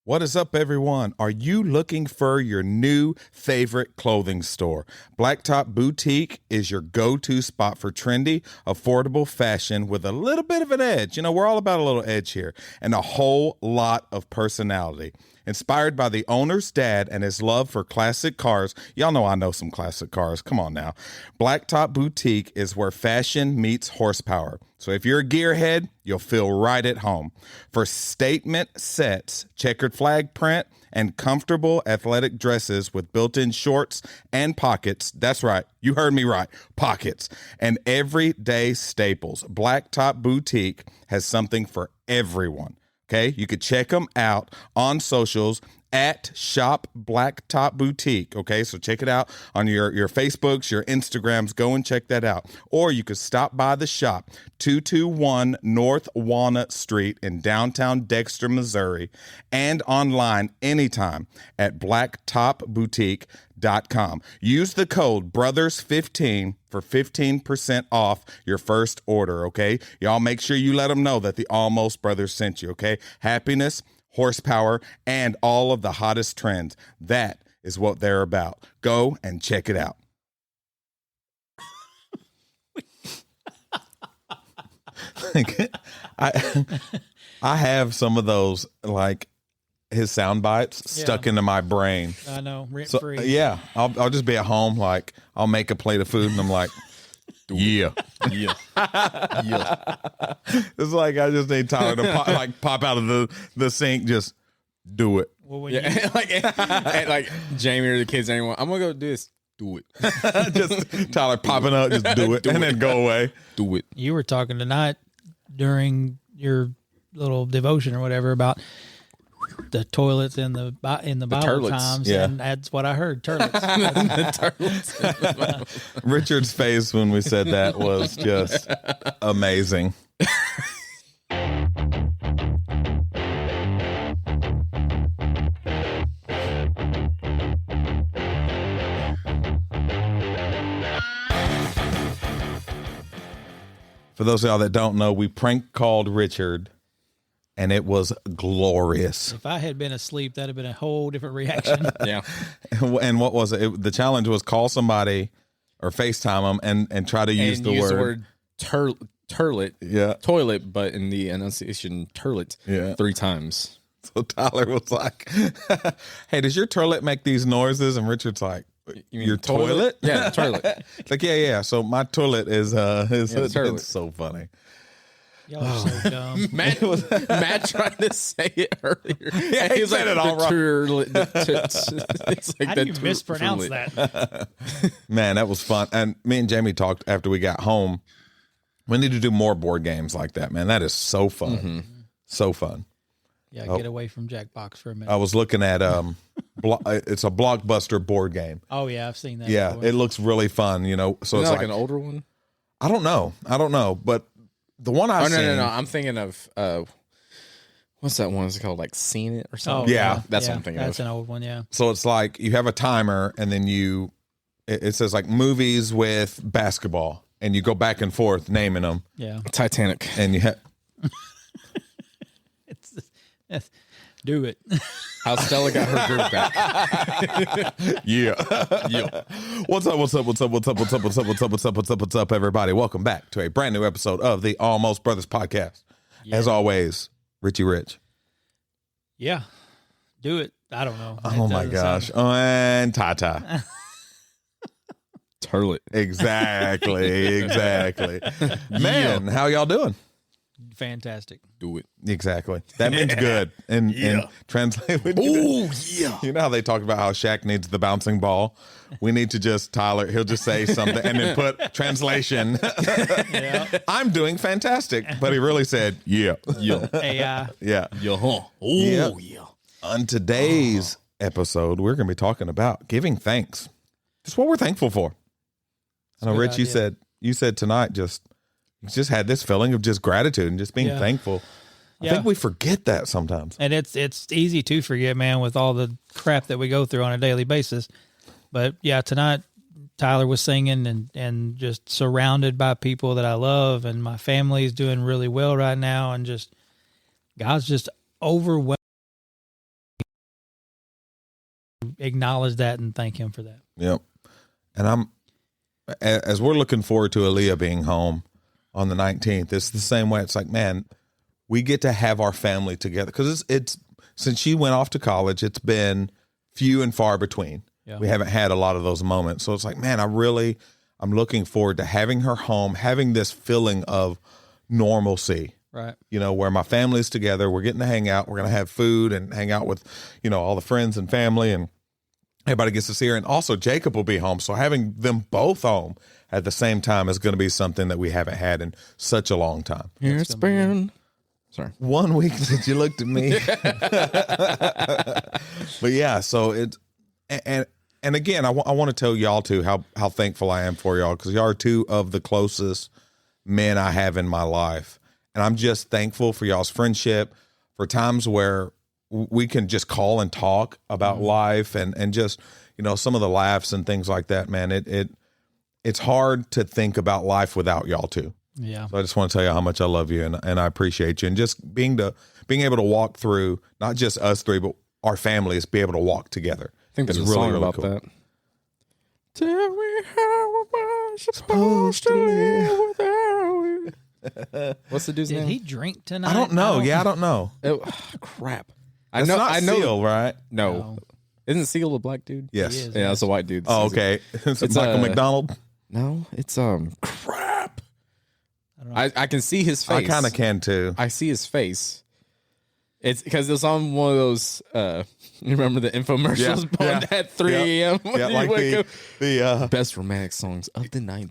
What is up, everyone? Are you looking for your new favorite clothing store? Blacktop Boutique is your go-to spot for trendy, affordable fashion with a little bit of an edge. You know, we're all about a little edge here and a whole lot of personality. Inspired by the owner's dad and his love for classic cars. Y'all know I know some classic cars. Come on now. Blacktop Boutique is where fashion meets horsepower. So if you're a gearhead, you'll feel right at home. For statement sets, checkered flag print, and comfortable athletic dresses with built-in shorts and pockets. That's right. You heard me right. Pockets. And everyday staples. Blacktop Boutique has something for everyone. Okay, you could check them out on socials at Shop Blacktop Boutique. Okay, so check it out on your Facebooks, your Instagrams. Go and check that out. Or you could stop by the shop, 221 North Walnut Street in downtown Dexter, Missouri, and online anytime at blacktopboutique.com. Use the code BROTHERS15 for 15% off your first order, okay? Y'all make sure you let them know that the Almost Brothers sent you, okay? Happiness, horsepower, and all of the hottest trends. That is what they're about. Go and check it out. I have some of those, like, his sound bites stuck into my brain. I know, rent So, free. yeah, I'll just be at home, like, I'll make a plate of food, and I'm like, yeah. Yeah. It's like I just need Tyler to pop out of the sink, just do it. Well, when Yeah. like Jamie or the kids, anyone, I'm going to go do this. Do it. Just Tyler popping up, just do it, and then go away. Do it. you were talking tonight during your little devotion or whatever about the toilets in the Bible turlets. times, Yeah. and that's what I heard. Turlets. Richard's face when we said that was just amazing. For those of y'all that don't know, we prank called Richard, and it was glorious. If I had been asleep, that'd have been a whole different reaction. Yeah. And what was it? The challenge was call somebody or FaceTime them and try to use And the use word. turlet. Yeah. Toilet, but in the enunciation, turlet. Yeah. 3 times. So Tyler was like, hey, does your toilet make these noises? And Richard's like, You mean your toilet? Yeah, toilet. Like, yeah. So my toilet is toilet. it's so funny. Y'all are so dumb. Matt tried to say it earlier. Yeah, he said it all wrong. It's like How do you mispronounce that? Man, that was fun. And me and Jamie talked after we got home. We need to do more board games like that, man. That is so fun. Mm-hmm. So fun. Yeah, get away from Jackbox for a minute. I was looking at it's a Blockbuster board game. Oh yeah, I've seen that. Yeah, before. it looks really fun, you know. So it's like like an older one? I don't know, but the one I've seen. No. I'm thinking of what's that one? Is it called like Seen It or Oh something? Yeah. That's what I'm thinking That's of. an old one. Yeah. So it's like you have a timer, and then it says like movies with basketball, and you go back and forth naming them, Yeah. Titanic. and you have. It's do it. How Stella got her groove back. Yeah. Yeah. What's up, everybody? Welcome back to a brand new episode of the Almost Brothers podcast. As always, Richie Rich. Yeah. Do it. I don't know. Oh my gosh. And Tata. Turlet. Exactly. Man, how y'all doing? Fantastic. Do it. Exactly. That means good. And translate. Oh, yeah. You know how they talk about how Shaq needs the bouncing ball? We need to just, he'll just say something and then put translation. Yeah. I'm doing fantastic. But he really said, yeah. Yeah. AI. Yeah. Yeah. Huh. Oh, yeah. On today's episode, we're going to be talking about giving thanks. Just what we're thankful for. I know, good Rich, idea. you said tonight you just had this feeling of just gratitude and just being Yeah. thankful. I Yeah. think we forget that sometimes. And it's easy to forget, man, with all the crap that we go through on a daily basis. But yeah, tonight Tyler was singing and just surrounded by people that I love, and my family is doing really well right now, and just God's just overwhelmed acknowledge that and thank him for that. Yep. And as we're looking forward to Aaliyah being home on the 19th, it's the same way. It's like, man, we get to have our family together because it's since she went off to college, it's been few and far between. Yeah. We haven't had a lot of those moments. So it's like, man, I'm looking forward to having her home, having this feeling of normalcy. Right. You know, where my family's together, we're getting to hang out, we're going to have food and hang out with, you know, all the friends and family, and everybody gets to see her. And also Jacob will be home. So having them both home at the same time is going to be something that we haven't had in such a long time. It's been 1 week since you looked at me. But yeah, so it's, and again, I want to tell y'all too how thankful I am for y'all, because y'all are two of the closest men I have in my life. And I'm just thankful for y'all's friendship, for times where we can just call and talk about life and just, you know, some of the laughs and things like that, man. It's hard to think about life without y'all too. Yeah. So I just want to tell you how much I love you and I appreciate you. And just being able to walk through, not just us three, but our families, be able to walk together. I think there's It's a really, song really about cool. that. Tell me how am I supposed to live without you? What's the dude's Did name? he drink tonight? I don't know. I don't know. Oh, crap. I It's know. not I know. Seal, right? No. No. Isn't Seal a black dude? Yes. He is. Yeah, that's a white dude. Oh, okay. It's Michael McDonald. No, it's crap. I don't know. I can see his face. I kind of can too. I see his face. It's because it's on one of those. You remember the infomercials Yeah, yeah, at 3 a.m. when Yeah, you like wake up? the Best romantic songs of the 90s.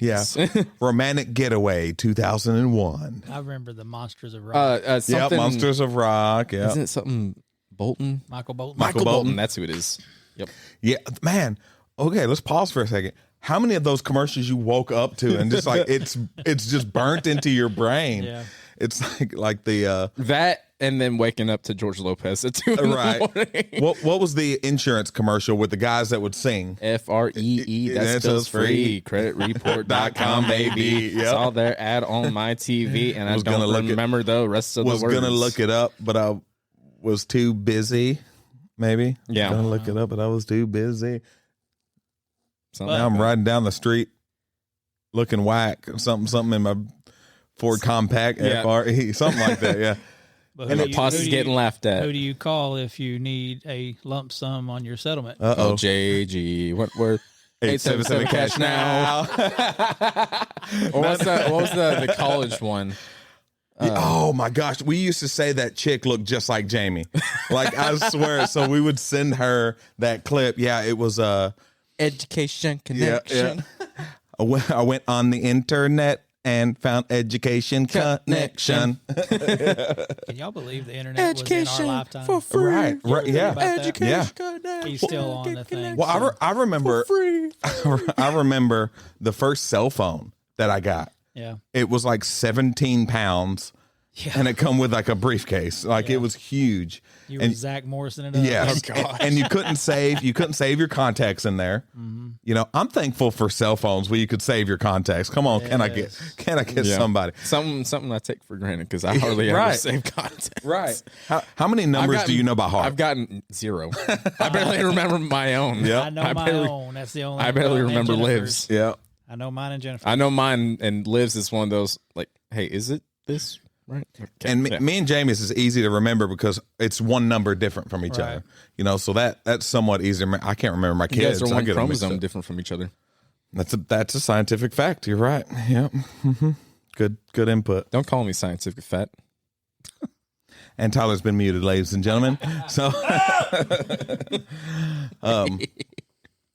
yeah, Romantic Getaway 2001. I remember the Monsters of Rock. Yeah, something, Monsters of Rock. Yeah, Isn't it something Bolton? Michael Bolton. Michael Bolton. That's who it is. Yep. yeah, man. Okay, let's pause for a second. How many of those commercials you woke up to and just like it's just burnt into your brain? Yeah. It's like the That and then waking up to George Lopez at 2 in right. the morning. What was the insurance commercial with the guys that would sing? FREE, that's That's just free. free. CreditReport.com, baby. Yep. Saw their ad on my TV, and I Was gonna don't look remember the rest of the Was words. gonna look it up, but I was too busy. Maybe. Yeah. Gonna look it up, but I was too busy. Something Now I'm like that. riding down the street looking whack, something in my Ford Compact Yeah. FRE, something like that. Yeah. But And who the do you- posse who is do you- getting laughed at. Who do you call if you need a lump sum on your settlement? Uh Oh, oh. JG Wentworth. 877 cash now. What was the college one? Oh my gosh, we used to say that chick looked just like Jamie. Like I swear. So we would send her that clip. Yeah, it was Education yeah, connection. yeah. I went on the internet and found education connection. Can y'all believe the internet was in our lifetime? for free. Right, right, yeah. About that? Education Yeah. connection. He's still on the thing. Well, I remember Free. I remember the first cell phone that I got. Yeah. It was like 17 pounds Yeah. and it come with like a briefcase. Like Yeah. it was huge. You were and Zach Morrison it up. yes, Oh, gosh. and you couldn't save your contacts in there. Mm-hmm. You know, I'm thankful for cell phones where you could save your contacts. Come on, can I get Yeah. somebody? Something I take for granted because I hardly ever Right. save content. Right. How many numbers do you know by heart? I've gotten 0. I barely remember my own. Yeah. I know my own. That's the only I barely and remember Jennifer's. Liv's. yeah. I know mine and Jennifer. I know mine and Liv's is one of those like, hey, is it this? Right. Okay. And Yeah. me and Jamie's is easy to remember because it's one number different from each Right. other. You know, so that's somewhat easier. I can't remember my You kids. guys are I one get them mixed chromosome up. different from each other. That's a scientific fact. You're right. Yep. hmm Good input. Don't call me scientific fat. And Tyler's been muted, ladies and gentlemen. So,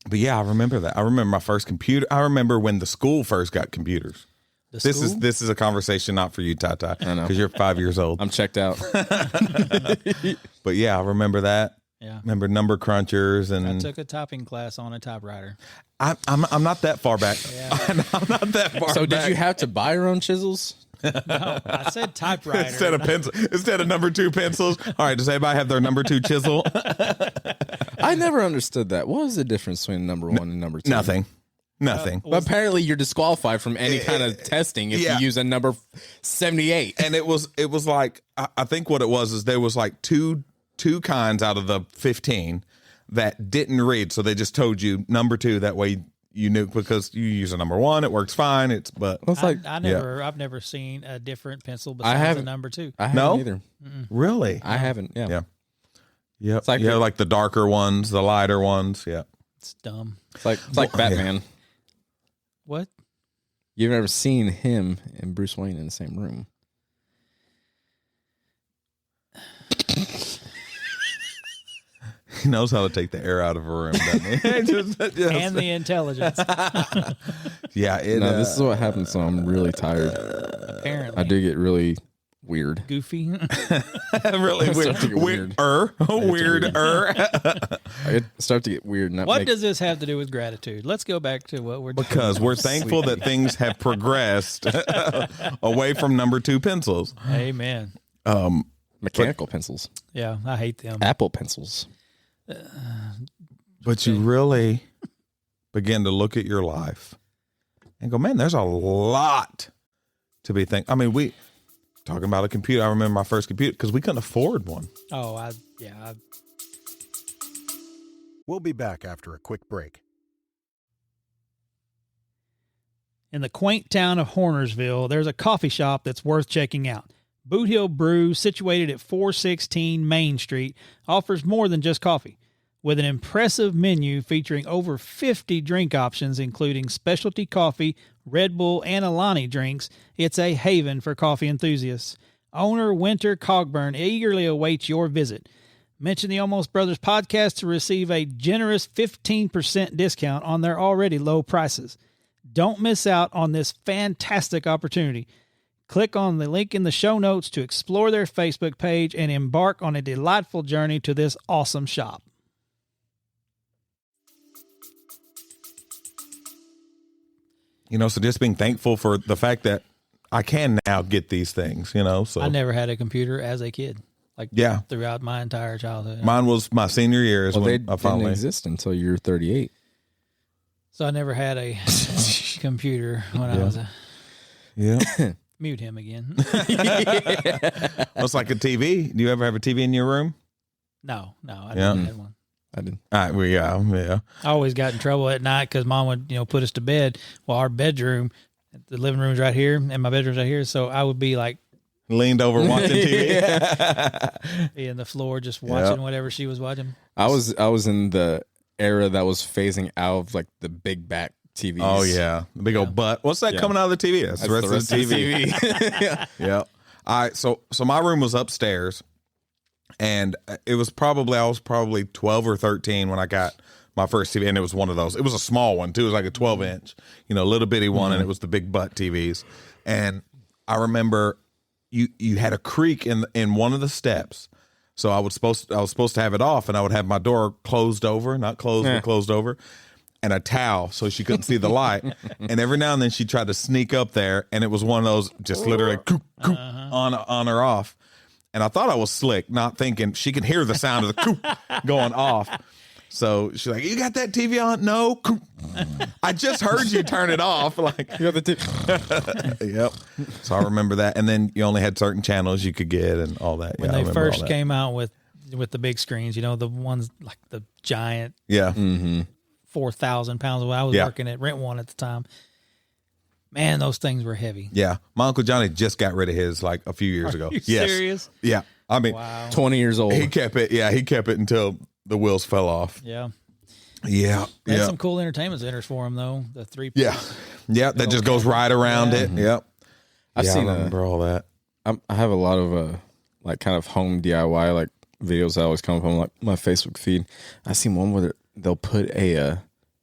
but yeah, I remember that. I remember my first computer. I remember when the school first got computers. The This school? is a conversation not for you, Tata, I know. because you're 5 years old. I'm checked out. But yeah, I remember that. Yeah. Remember number crunchers I and took a typing class on a typewriter. I'm not that far back. Yeah. I'm not that far. So back. did you have to buy your own chisels? No, I said typewriter. instead of pencil instead of number 2 pencils? All right, does anybody have their number 2 chisel? I never understood that. What was the difference between number 1 and number 2? Nothing. But apparently you're disqualified from any kind of testing if yeah. you use a number 78. And it was like I think what it was is there was like two kinds out of the 15 that didn't read, so they just told you number 2. That way you knew, because you use a number 1, it works fine. Well, it's like I've never seen a different pencil besides the number 2. I haven't either. Really? I haven't. Yeah. Yeah. Yep. It's like like the darker ones, the lighter ones. Yeah. It's dumb. It's like Batman. Yeah. What? You've never seen him and Bruce Wayne in the same room. He knows how to take the air out of a room, doesn't he? And the intelligence. Yeah. This is what happens. So I'm really tired. Apparently. I do get really weird. Goofy. Really weird. Weird. I start to get weird. And What does this have to do with gratitude? Let's go back to what we're doing. Because we're thankful that things have progressed away from number 2 pencils. Amen. Mechanical pencils. Yeah, I hate them. Apple pencils. But you really begin to look at your life and go, man, there's a lot to be thankful. I mean, we talking about a computer. I remember my first computer because we couldn't afford one. Oh, We'll be back after a quick break. In the quaint town of Hornersville, there's a coffee shop that's worth checking out. Boot Hill Brew, situated at 416 Main Street, offers more than just coffee. With an impressive menu featuring over 50 drink options, including specialty coffee, Red Bull, and Alani drinks, it's a haven for coffee enthusiasts. Owner Winter Cogburn eagerly awaits your visit. Mention the Almost Brothers podcast to receive a generous 15% discount on their already low prices. Don't miss out on this fantastic opportunity. Click on the link in the show notes to explore their Facebook page and embark on a delightful journey to this awesome shop. So just being thankful for the fact that I can now get these things, so. I never had a computer as a kid, throughout my entire childhood. Mine was my senior year is they when I finally. didn't exist until you're 38. So I never had a computer when I was a... Yeah. Mute him again. It's like a TV. Do you ever have a TV in your room? No, I didn't have one. I did. All right, well, yeah. I always got in trouble at night because Mom would, put us to bed. Well, our bedroom, the living room's right here, and my bedroom's right here. So I would be like leaned over watching TV, be in the floor just watching whatever she was watching. I was in the era that was phasing out of like the big back TVs. Oh yeah, the big old butt. What's that coming out of the TV? That's the rest of the TV. Yeah. All right. So my room was upstairs, and it was I was probably 12 or 13 when I got my first TV, and it was one of those. It was a small one too. It was like a 12-inch, little bitty one, and it was the big butt TVs. And I remember you had a creak in one of the steps. So I was supposed to have it off, and I would have my door closed over, not closed, but closed over, and a towel so she couldn't see the light. And every now and then she tried to sneak up there, and it was one of those just literally on or off. And I thought I was slick, not thinking she could hear the sound of the coop going off. So she's like, "You got that TV on?" No. I just heard you turn it off. Like, you got the TV. Yep. So I remember that. And then you only had certain channels you could get and all that. When they first came out with the big screens, the ones like the giant 4,000 pounds. When I was working at Rent One at the time, man, those things were heavy. Yeah. My Uncle Johnny just got rid of his like a few years ago. Are you serious? Yeah. I mean, 20 years old. He kept it. Yeah. He kept it until the wheels fell off. Yeah. Yeah. They had some cool entertainment centers for him, though. The 3 Yeah. Yeah. That just goes right around it. Yep. I've seen I remember all that. I have a lot of like kind of home DIY like videos that always come up on like my Facebook feed. I seen one where they'll put they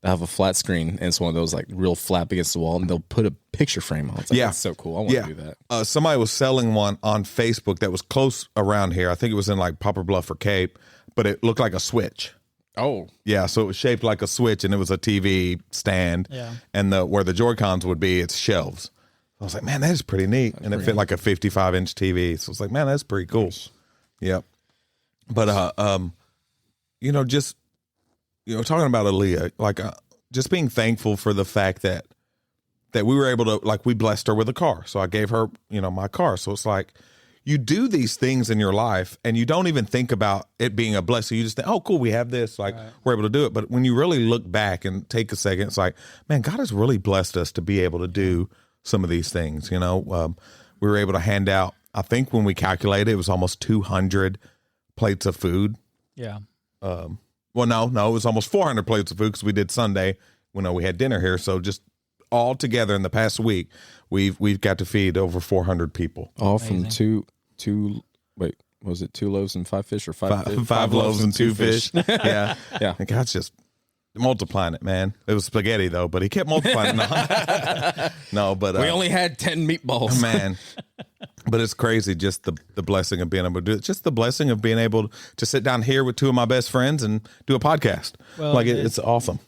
have a flat screen, and it's one of those like real flap against the wall, and they'll put a picture frame on. It's like, that's so cool. I want to do that. Somebody was selling one on Facebook that was close around here. I think it was in like Poplar Bluff or Cape, but it looked like a switch. Oh. Yeah, so it was shaped like a switch, and it was a TV stand. Yeah. And where the Joy-Cons would be, it's shelves. I was like, man, that is pretty neat. And it fit like a 55-inch TV. So I was like, man, that's pretty cool. Nice. Yep. But, just, talking about Aaliyah, like just being thankful for the fact that we were able to, like, we blessed her with a car. So I gave her, my car. So it's like, you do these things in your life and you don't even think about it being a blessing. You just think, oh, cool, we have this, like we're able to do it. But when you really look back and take a second, it's like, man, God has really blessed us to be able to do some of these things. We were able to hand out, I think when we calculated, it was almost 200 plates of food. Yeah. Well, no, it was almost 400 plates of food because we did Sunday when we had dinner here. So just all together in the past week, we've got to feed over 400 people. All from two. Wait, was it 2 loaves and 5 fish or five loaves and 2 fish? Yeah. Yeah. And God's just multiplying it, man. It was spaghetti though, but he kept multiplying it. No, but we only had 10 meatballs, man. But it's crazy, just the blessing of being able to do it. Just the blessing of being able to sit down here with 2 of my best friends and do a podcast. Well, it's awesome.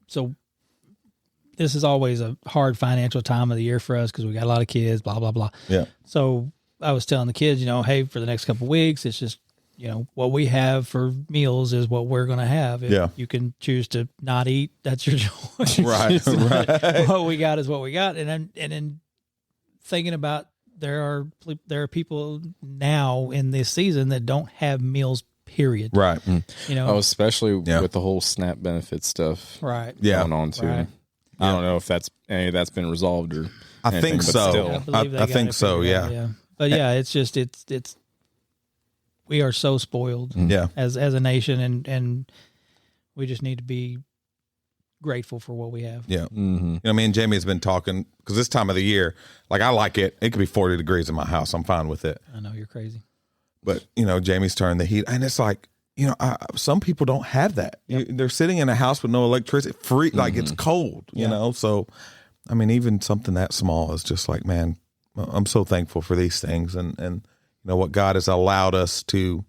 So this is always a hard financial time of the year for us because we got a lot of kids, blah, blah, blah. Yeah. So I was telling the kids, hey, for the next couple of weeks, it's just, what we have for meals is what we're going to have. If you can choose to not eat, that's your choice. Right. What we got is what we got. And then thinking about there are people now in this season that don't have meals, period. Right. Especially with the whole SNAP benefit stuff going on too. Right. I don't know if any of that's been resolved or I think so. I think so. Yeah. But it's just, it's, we are so spoiled as a nation and we just need to be grateful for what we have. Yeah. Mm-hmm. Me and Jamie has been talking because this time of the year, like I like it. It could be 40 degrees in my house. I'm fine with it. I know you're crazy. But, Jamie's turned the heat and it's like, some people don't have that. Yep. They're sitting in a house with no electricity, free, like it's cold, you know? So, even something that small is just like, man, I'm so thankful for these things and what God has allowed us to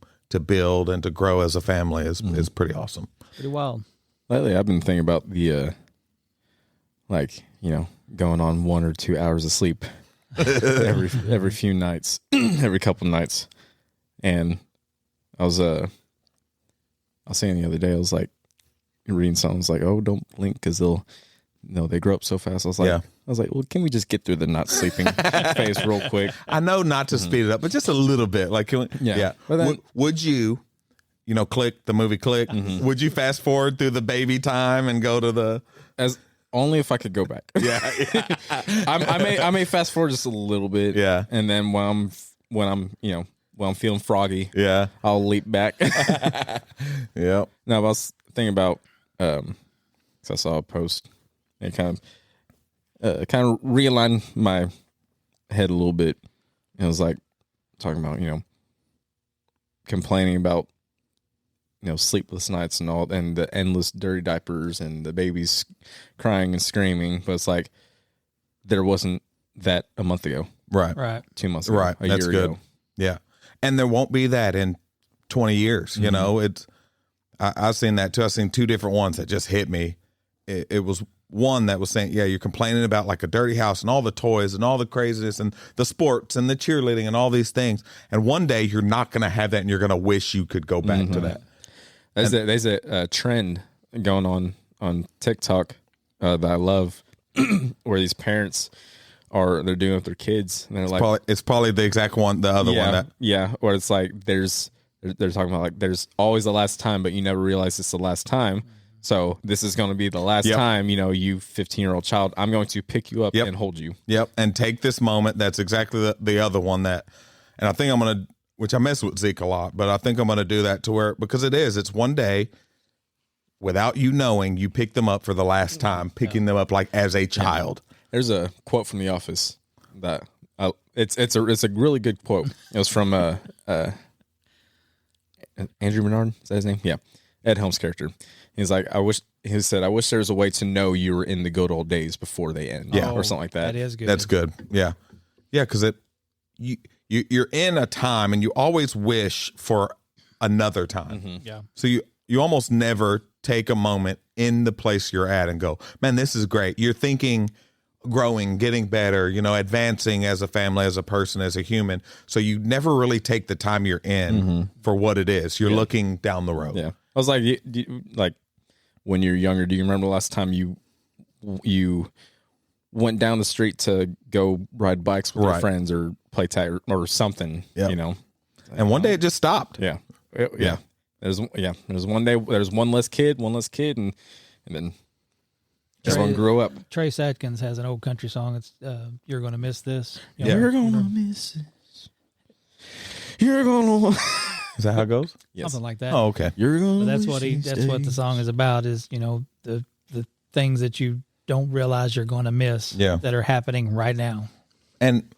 build and to grow as a family is pretty awesome. Pretty wild. Lately, I've been thinking about the, going on 1 or 2 hours of sleep every few nights, every couple nights. And I was saying the other day, I was like reading something. I was like, oh, don't blink because they grow up so fast. I was like, well, can we just get through the not sleeping phase real quick? I know not to speed it up, but just a little bit. Like, can we, But then, would you, Click, the movie Click, would you fast forward through the baby time and go to only if I could go back. Yeah. I may fast forward just a little bit. Yeah. And then when I'm feeling froggy, I'll leap back. Yeah. No, I was thinking about, I saw a post and kind of realigned my head a little bit. And it was like talking about, complaining about, sleepless nights and all, and the endless dirty diapers and the babies crying and screaming. But it's like, there wasn't that a month ago. Right. 2 months ago. Right. That's good. Ago. Yeah. And there won't be that in 20 years. It's, I've seen that too. I've seen 2 different ones that just hit me. It was one that was saying, you're complaining about like a dirty house and all the toys and all the craziness and the sports and the cheerleading and all these things. And one day you're not going to have that and you're going to wish you could go back to that. There's a trend going on TikTok that I love where these parents they're doing with their kids and they're it's probably the exact one, the other one. Or it's like they're talking about like there's always the last time, but you never realize it's the last time. So this is going to be the last time, you 15-year-old child, I'm going to pick you up and hold you. Yep. And take this moment. That's exactly the other one and I think I'm going to, which I mess with Zeke a lot, but I think I'm going to do that to where, because it's one day without you knowing, you pick them up for the last time, picking them up like as a child. There's a quote from The Office that it's a really good quote. It was from Andrew Bernard. Is that his name? Yeah. Ed Helms' character. He's like, I wish there was a way to know you were in the good old days before they end. Yeah. Or something like that. That is good. That's good. Yeah. Yeah. Because you're in a time and you always wish for another time. Mm-hmm. Yeah. So you almost never take a moment in the place you're at and go, man, this is great. You're thinking growing, getting better, advancing as a family, as a person, as a human. So you never really take the time you're in for what it is. You're looking down the road. Yeah. I was like, like when you're younger, do you remember the last time you went down the street to go ride bikes with their Right. friends or play tag or something, Yep. you know. And one day it just stopped. Yeah. Yeah. There's one day there's one less kid, and then everyone grew up. Trace Adkins has an old country song. It's "You're Gonna Miss This." You know, Yeah. You're gonna miss it. You're gonna Is that how it goes? Yes. something like that. Oh, okay. You're gonna But that's wish what these that's what the days. song is about. Is the things that you don't realize you're going to miss. Yeah. That are happening right now. And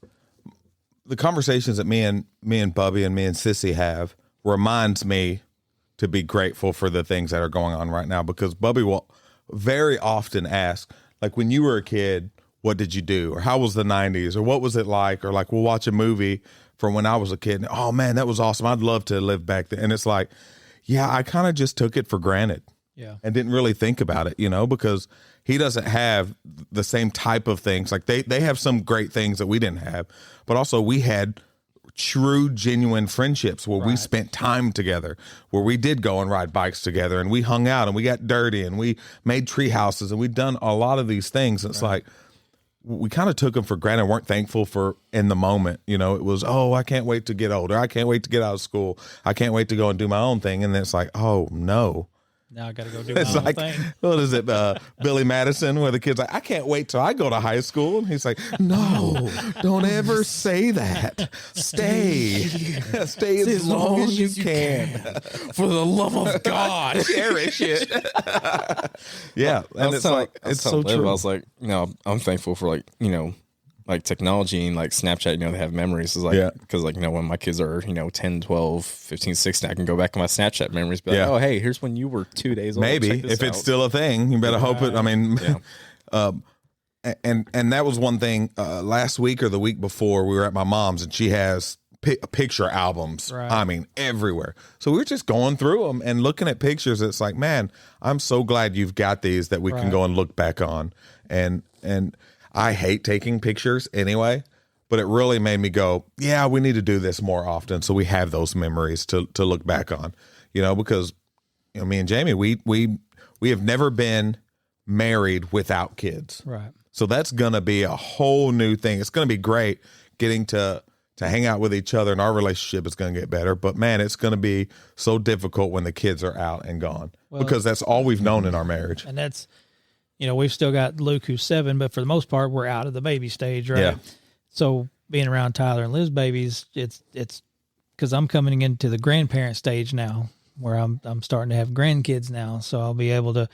the conversations that me and Bubby and me and Sissy have reminds me to be grateful for the things that are going on right now, because Bubby will very often ask, like, when you were a kid, what did you do? Or how was the 90s? Or what was it like? Or like, we'll watch a movie from when I was a kid. And, oh man, that was awesome. I'd love to live back then. And it's like, yeah, I kind of just took it for granted. Yeah. And didn't really think about it, because he doesn't have the same type of things. Like they have some great things that we didn't have, but also we had true, genuine friendships where we spent time together, where we did go and ride bikes together, and we hung out and we got dirty and we made tree houses and we'd done a lot of these things. It's like, we kind of took them for granted, weren't thankful for in the moment. It was, oh, I can't wait to get older. I can't wait to get out of school. I can't wait to go and do my own thing. And then it's like, oh no. Now I got to go do my It's own like, thing. what is it, Billy Madison, where the kid's like, I can't wait till I go to high school. And he's like, no, don't ever say that. Stay as long as you can. For the love of God. Cherish it. Yeah. And it's like, it's so I true. was like, I'm thankful for like technology and like Snapchat, they have memories. It's like, Yeah. because when my kids are, 10, 12, 15, 16, I can go back to my Snapchat memories. Be like, Yeah. oh, hey, here's when you were 2 days old. Maybe Check this if it's out. still a thing, you better hope it. I mean, Yeah. and that was one thing last week or the week before, we were at my mom's and she has picture albums. Right. I mean, everywhere. So we were just going through them and looking at pictures. It's like, man, I'm so glad you've got these that we can Right. go and look back on. And I hate taking pictures anyway, but it really made me go, yeah, we need to do this more often so we have those memories to look back on. Because me and Jamie, we have never been married without kids. Right. So that's going to be a whole new thing. It's going to be great getting to hang out with each other, and our relationship is going to get better. But man, it's going to be so difficult when the kids are out and gone, because that's all we've known in our marriage. And that's, we've still got Luke, who's 7, but for the most part, we're out of the baby stage, right? Yeah. So being around Tyler and Liv's babies, it's because I'm coming into the grandparent stage now, where I'm starting to have grandkids now, so I'll be able to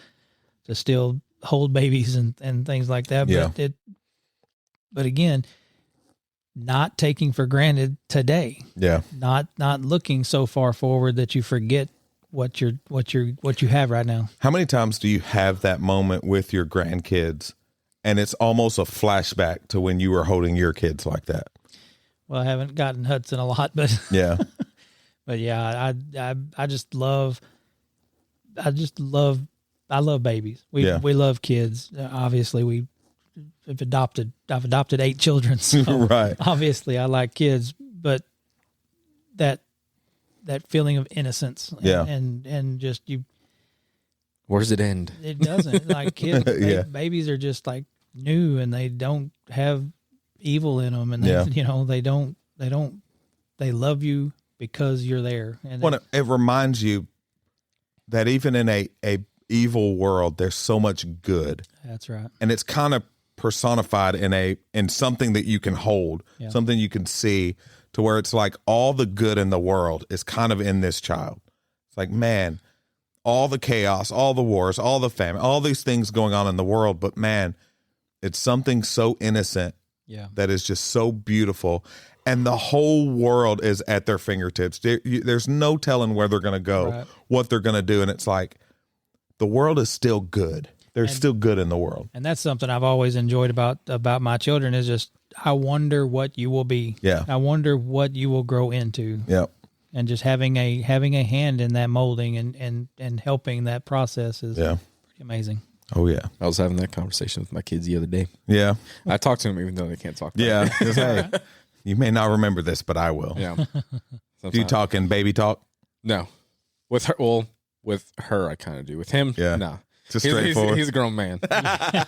still hold babies and things like that. Yeah. But again, not taking for granted today, Yeah. not looking so far forward that you forget what you have right now. How many times do you have that moment with your grandkids and it's almost a flashback to when you were holding your kids like that? Well, I haven't gotten Hudson a lot, but Yeah. but yeah, I love babies. We love kids. Obviously, I've adopted 8 children. So Right. obviously I like kids, but that feeling of innocence and just Where does it end? it doesn't like kids. Yeah. Babies are just like new and they don't have evil in them. And they love you because you're there. And Well, it reminds you that even in a evil world, there's so much good. that's right. And it's kind of personified in something that you can hold, something you can see, to where it's like all the good in the world is kind of in this child. It's like, man, all the chaos, all the wars, all the famine, all these things going on in the world, but man, it's something so innocent that is just so beautiful, and the whole world is at their fingertips. There's no telling where they're going to go, what they're going to do, and it's like the world is still good. There's still good in the world. And that's something I've always enjoyed about my children is just, I wonder what you will be. Yeah. I wonder what you will grow into. Yeah. And just having a hand in that molding and helping that process is pretty amazing. Oh yeah. I was having that conversation with my kids the other day. Yeah. I talk to them even though they can't talk. back. Yeah. Just, hey, you may not remember this, but I will. Yeah. Do you Sometimes- talk in baby talk? No. With her, I kind of do. With him, Yeah. nah. Just straightforward. He's a grown man.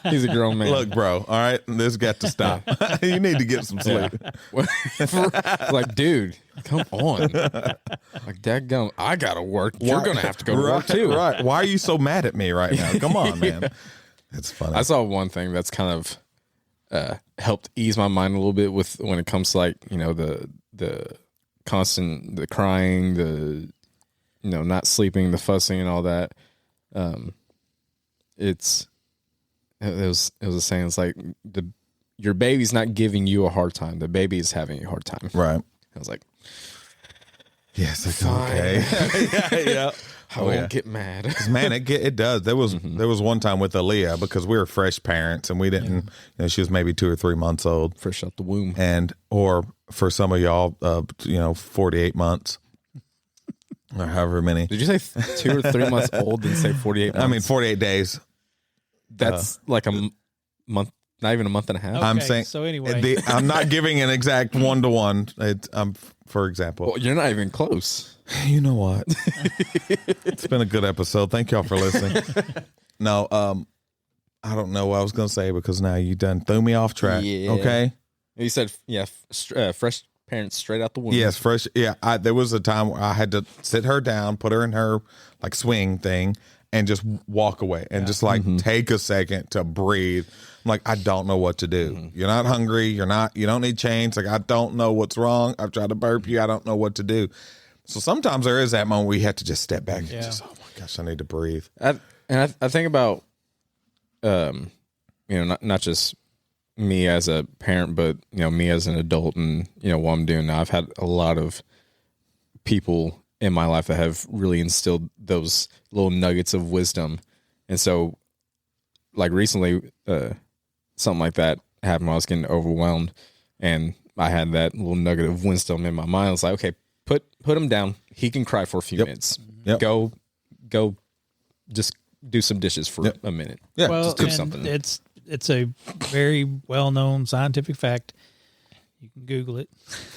He's a grown man. Look, bro. All right, this got to stop. You need to get some sleep. Like, dude, come on. Like, dadgum, I gotta work. You're gonna have to go to work too. Right? Why are you so mad at me right now? Come on, man. It's funny. I saw one thing that's kind of helped ease my mind a little bit with when it comes to like the constant the crying, the not sleeping, the fussing, and all that. It was a saying. It's like your baby's not giving you a hard time. The baby is having a hard time. Right. I was like, yes, it's okay. yeah. I won't get mad. 'Cause, man, it does. There was one time with Aaliyah because we were fresh parents and we didn't. She was maybe 2 or 3 months old, fresh out the womb, or for some of y'all, 48 months. Or however many. Did you say 2 or 3 months old and say 48 months? I mean, 48 days. That's like a month, not even a month and a half. Okay, I'm saying. So anyway. I'm not giving an exact 1-to-1. For example. Well, you're not even close. You know what? It's been a good episode. Thank y'all for listening. No, I don't know what I was going to say because now you done threw me off track. Yeah. Okay. You said, fresh parents straight out the womb. Yes, fresh. Yeah, there was a time where I had to sit her down, put her in her like swing thing, and just walk away and just like take a second to breathe. I'm like, I don't know what to do. You're not hungry. You don't need change. Like, I don't know what's wrong. I've tried to burp you. I don't know what to do. So sometimes there is that moment where you have to just step back and just, oh my gosh, I need to breathe. I think about, not just me as a parent, but me as an adult, and what I'm doing now. I've had a lot of people in my life that have really instilled those little nuggets of wisdom, and so like recently, something like that happened when I was getting overwhelmed, and I had that little nugget of wisdom in my mind. I was like, okay, put him down. He can cry for a few minutes. Yep. Go, just do some dishes for a minute. Yeah, well, just do and something. It's a very well-known scientific fact. You can Google it.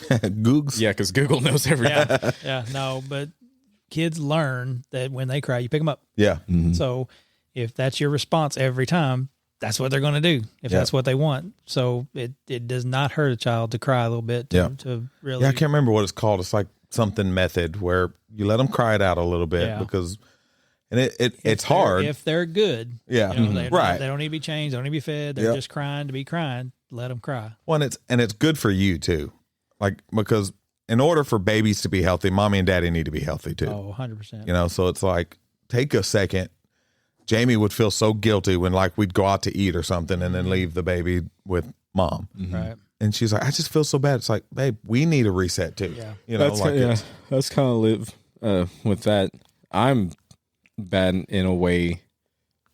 Googs. Yeah, because Google knows everything. No, but kids learn that when they cry, you pick them up. Yeah. So if that's your response every time, that's what they're going to do if that's what they want. So it does not hurt a child to cry a little bit to really. Yeah, I can't remember what it's called. It's like something method where you let them cry it out a little bit because, and it's hard if they're good. Yeah, They don't need to be changed. They don't need to be fed. They're just crying to be crying. Let them cry. Well, and it's good for you too, like because in order for babies to be healthy, mommy and daddy need to be healthy too. Oh, 100%. So it's like take a second. Jamie would feel so guilty when like we'd go out to eat or something and then leave the baby with mom. Right. And she's like, I just feel so bad. It's like, babe, we need a reset too. Yeah. That's kind of live with that. I'm bad in a way.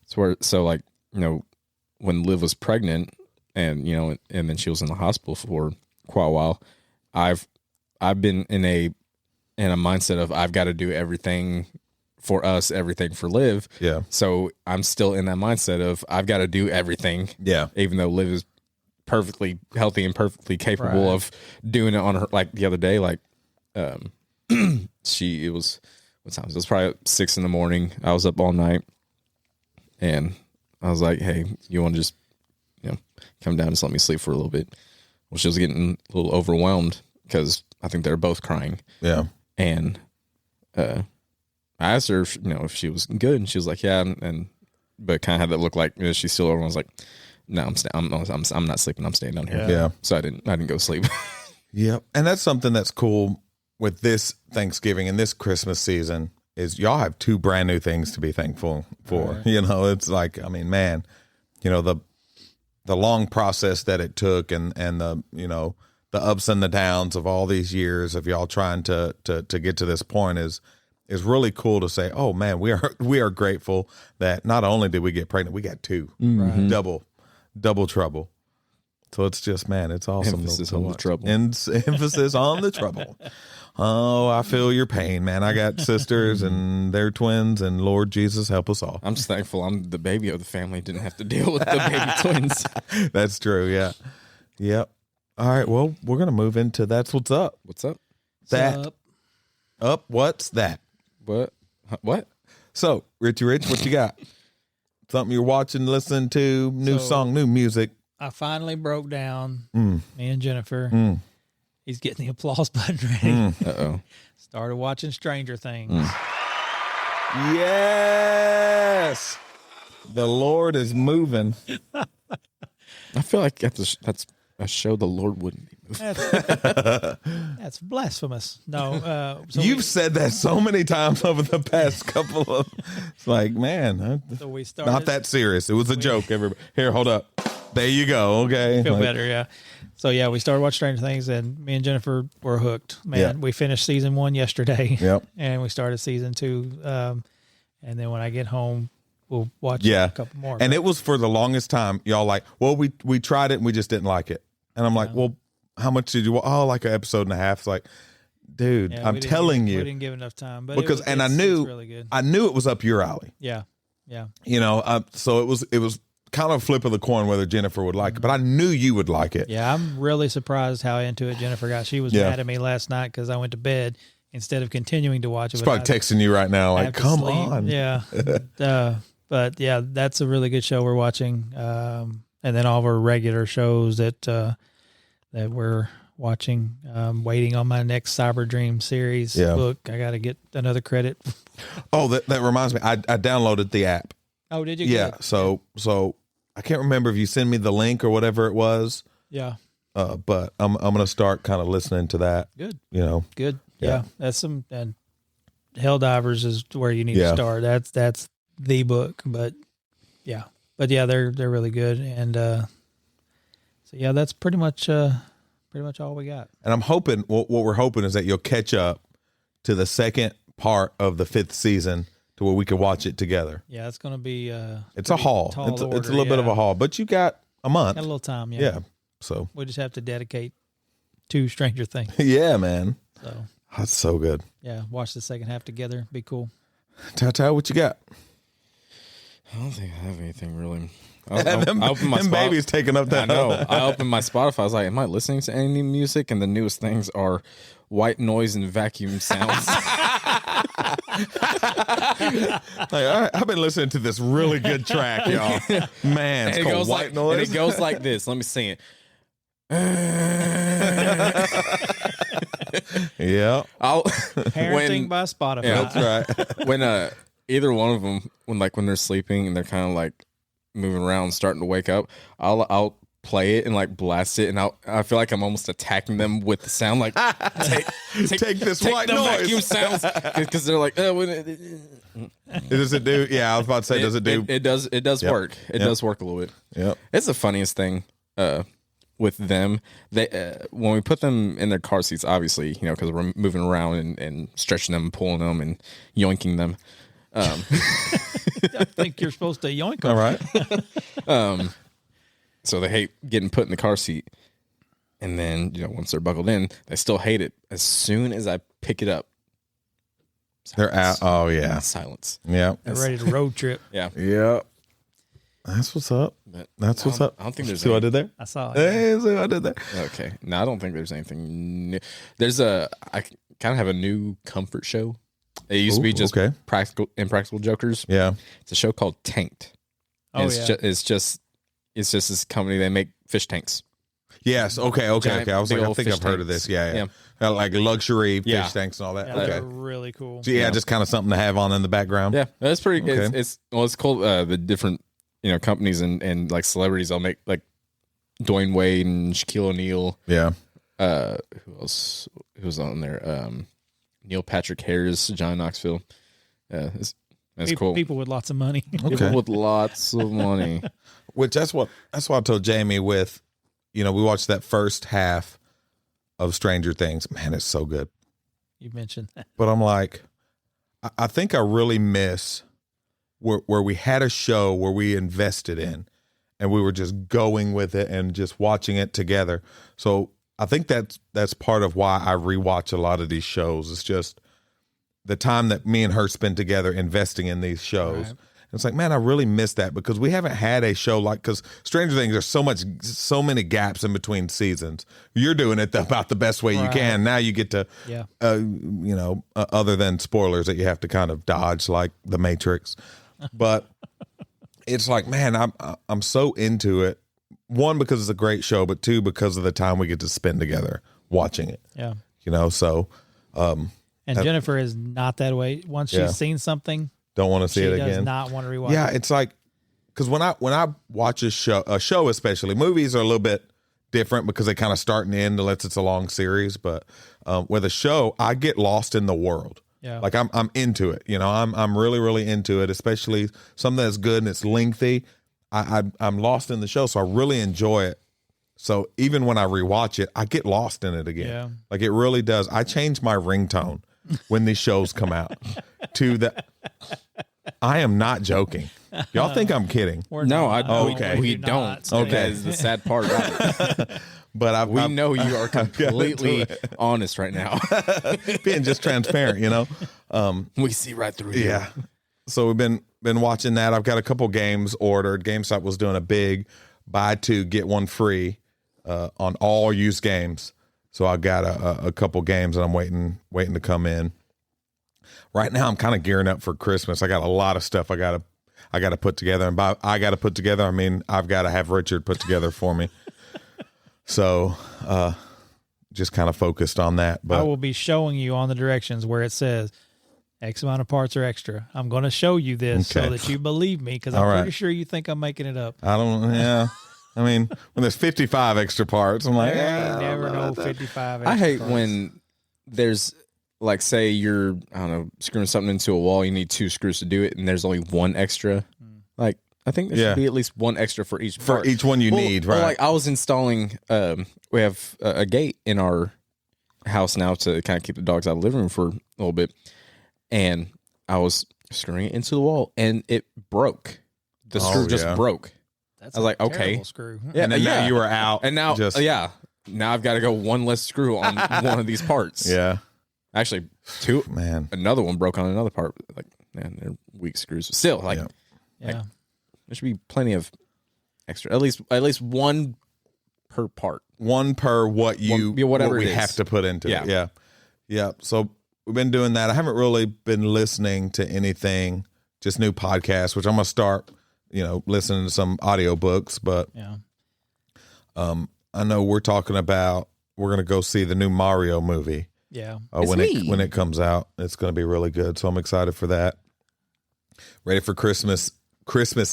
So like, when Liv was pregnant and, and then she was in the hospital for quite a while, I've been in a mindset of I've got to do everything for us, everything for Liv. Yeah. So I'm still in that mindset of I've got to do everything. Yeah. Even though Liv is perfectly healthy and perfectly capable of doing it on her. Like the other day, like, what time? It was probably 6 a.m. I was up all night and I was like, hey, you want to just, come down and just let me sleep for a little bit. Well, she was getting a little overwhelmed because I think they're both crying. Yeah. And, I asked her, if she was good, and she was like, "Yeah," but kind of had that look like she's still over. I was like, "No, I'm not sleeping. I'm staying down here." Yeah. So I didn't go sleep. Yep. And that's something that's cool with this Thanksgiving and this Christmas season is y'all have 2 brand new things to be thankful for. Right. It's like, I mean, man, the long process that it took and the the ups and the downs of all these years of y'all trying to get to this point is really cool to say, oh man, we are grateful that not only did we get pregnant, we got 2, double trouble. So it's just, man, it's awesome. Emphasis on the trouble. Emphasis on the trouble. Oh, I feel your pain, man. I got sisters and they're twins, and Lord Jesus, help us all. I'm just thankful I'm the baby of the family. Didn't have to deal with the baby twins. That's true. Yeah. Yep. All right. Well, we're gonna move into that's what's up. What's up? Up. What's that? What? So, Richie Rich, what you got? Something you're watching, listening to, new song, new music. I finally broke down. Mm. Me and Jennifer. Mm. He's getting the applause button ready. Uh-oh. Started watching Stranger Things. Yes. The Lord is moving. I feel like that's a show the Lord wouldn't be moving. That's blasphemous. No. So You've said that so many times over the past couple of. It's like, man, so we started. not that serious. It was a joke. Everybody, here, hold up. There you go. Okay, Feel better, yeah. So yeah, we started watching Stranger Things, and me and Jennifer were hooked. Man, Yeah. we finished season 1 yesterday. Yep. And we started season 2. And then when I get home, we'll watch Yeah, a couple more. and it was for the longest time. Y'all like, well, we tried it and we just didn't like it. And I'm like, well, how much did you? Oh, like an episode and a half. It's like, dude, Yeah, I'm telling you, we didn't give enough time, but because it's really good. I knew it was up your alley. Yeah. You know, so it was kind of a flip of the coin whether Jennifer would like it, but I knew you would like it. Yeah, I'm really surprised how into it Jennifer got. She was mad at me last night because I went to bed instead of continuing to watch it. She's probably texting you right now, like, come on. Yeah. But yeah, that's a really good show we're watching. And then all of our regular shows that we're watching. Waiting on my next Cyber Dream series book. I got to get another credit. Oh, that reminds me. I downloaded the app. Oh, did you? Yeah. Good. So I can't remember if you sent me the link or whatever it was. Yeah. But I'm gonna start kind of listening to that. Good. You know. Good. Yeah. Yeah. That's some, and Helldivers is where you need to start. That's the book, but yeah, they're really good. And, so yeah, that's pretty much all we got. And I'm hoping what we're hoping is that you'll catch up to the second part of the 5th season to where we can watch it together. Yeah, it's going to be It's a haul. It's a little bit of a haul, but you got a month. Got a little time, Yeah. So we just have to dedicate to Stranger Things. yeah, man. So That's so good. yeah, watch the second half together. Be cool. Ty, what you got? I don't think I have anything really. Them I opened my babies taking up that. I know. I opened my Spotify. I was like, am I listening to any new music? And the newest things are white noise and vacuum sounds. Like, I've been listening to this really good track, y'all. Man, it's called White Noise. And it goes like this. Let me sing it. Yeah. Parenting by Spotify. Yeah. That's right. When either one of them, when they're sleeping and they're kind of like moving around, starting to wake up, I'll play it and like blast it, and I feel like I'm almost attacking them with the sound, like Take this white the noise. vacuum sounds, because they're like, Does it do? Yeah, I was about to say, does it do? It does work. It does work a little bit. Yep. It's the funniest thing with them. They when we put them in their car seats, obviously, you know, because we're moving around and stretching them, pulling them, and yoinking them. I think you're supposed to yoink them. All right. So they hate getting put in the car seat. And then, you know, once they're buckled in, they still hate it. As soon as I pick it up, They're out. Oh yeah. silence. Yeah. They're ready to road trip. Yeah. Yeah. That's what's up. But That's what's up. I don't think there's See what I did there? I saw it. Hey, see what I did there? Okay. No, I don't think there's anything new. I kind of have a new comfort show. It used to be just Impractical Jokers. Yeah. It's a show called Tanked. Oh, It's just this company. They make fish tanks. Yes. Okay. Giant, I was big like, I old think fish I've heard of tanks. this. Yeah. Like luxury fish Yeah. tanks and all that. Yeah, Okay. they're really cool. So yeah, just kind of something to have on in the background. Yeah, that's pretty. Okay. It's cool. The different companies and like celebrities. I'll make like Dwayne Wade and Shaquille O'Neal. Yeah. Who else? Who was on there? Neil Patrick Harris, John Knoxville. That's cool. People with lots of money. People with lots of money. Which that's why I told Jamie with, we watched that first half of Stranger Things. Man, it's so good. You mentioned that. But I'm like, I think I really miss where we had a show where we invested in and we were just going with it and just watching it together. So I think that's part of why I rewatch a lot of these shows. It's just the time that me and her spend together investing in these shows. Right. It's like, man, I really miss that because we haven't had a show because Stranger Things, there's so many gaps in between seasons. You're doing it about the best way you can. Now you get to, other than spoilers that you have to kind of dodge like The Matrix. But it's like, man, I'm so into it. One, because it's a great show, but two, because of the time we get to spend together watching it. Yeah. So. And Jennifer is not that way. Once she's seen something, don't want to see it again. She does not want to rewatch. Yeah, it. it's like, because when I watch a show especially, movies are a little bit different because they kind of start and end unless it's a long series. But with a show, I get lost in the world. Yeah. Like I'm into it. I'm really, really into it, especially something that's good and it's lengthy. I'm lost in the show, so I really enjoy it. So even when I rewatch it, I get lost in it again. Yeah. Like it really does. I change my ringtone when these shows come out to the. I am not joking. Y'all think I'm kidding? Okay. We do don't. not. Okay, that is the sad part about it. But we know you are completely honest right now. Being just transparent, We see right through you. Yeah. So we've been watching that. I've got a couple games ordered. GameStop was doing a big buy two get one free on all used games. So I got a couple games and I'm waiting to come in. Right now I'm kind of gearing up for Christmas. I got a lot of stuff I got to put together, and by I got to put together, I mean I've got to have Richard put together for me. So just kind of focused on that. But I will be showing you on the directions where it says X amount of parts are extra. I'm going to show you this so that you believe me, because I'm pretty sure you think I'm making it up. I don't. Yeah. I mean, when there's 55 extra parts, I'm like, you never know 55 extra I hate parts. when there's, like, say you're, I don't know, screwing something into a wall, you need 2 screws to do it, and there's only 1 extra. Like, I think there should be at least 1 extra for each part. For each one you need, right? Like, I was installing, we have a gate in our house now to kind of keep the dogs out of the living room for a little bit, and I was screwing it into the wall, and it broke. The screw just broke. That's I was like, okay. Screw. Yeah, And then now you were out. And now, now I've got to go 1 less screw on one of these parts. Yeah. Actually, 2. Man. Another one broke on another part. Like, man, they're weak screws. Still, like, Yeah. there should be plenty of extra. At least 1 per part. 1 per what whatever we it is. have to put into it. Yeah. Yeah. So we've been doing that. I haven't really been listening to anything, just new podcasts, which I'm going to start, listening to some audiobooks. But I know we're talking about, we're going to go see the new Mario movie. Yeah. When it comes out, it's going to be really good. So I'm excited for that. Ready for Christmas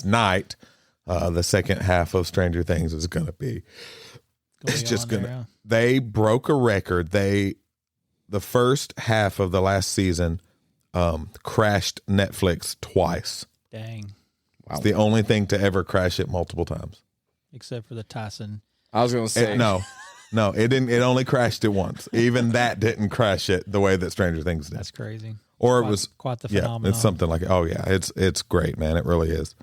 night. The second half of Stranger Things is going to be, they broke a record. The first half of the last season crashed Netflix twice. Dang. Wow. It's the only thing to ever crash it multiple times. Except for the Tyson. I was going to say. No, it didn't. It only crashed it once. Even that didn't crash it the way that Stranger Things did. That's crazy. Or it was quite the phenomenon. It's something like, it's great, man. It really is.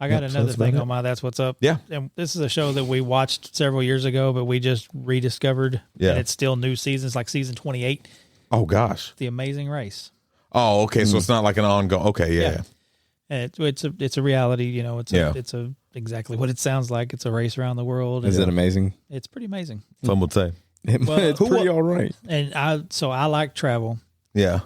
I got another thing on my That's What's Up. Yeah. And this is a show that we watched several years ago, but we just rediscovered. Yeah. And it's still new seasons, like season 28. Oh, gosh. The Amazing Race. Oh, okay. So it's not like an ongoing. Okay, yeah. And it's a reality, it's exactly what it sounds like. It's a race around the world. Is it amazing? It's pretty amazing. Some would say. It's pretty all right. And I like travel. Yeah.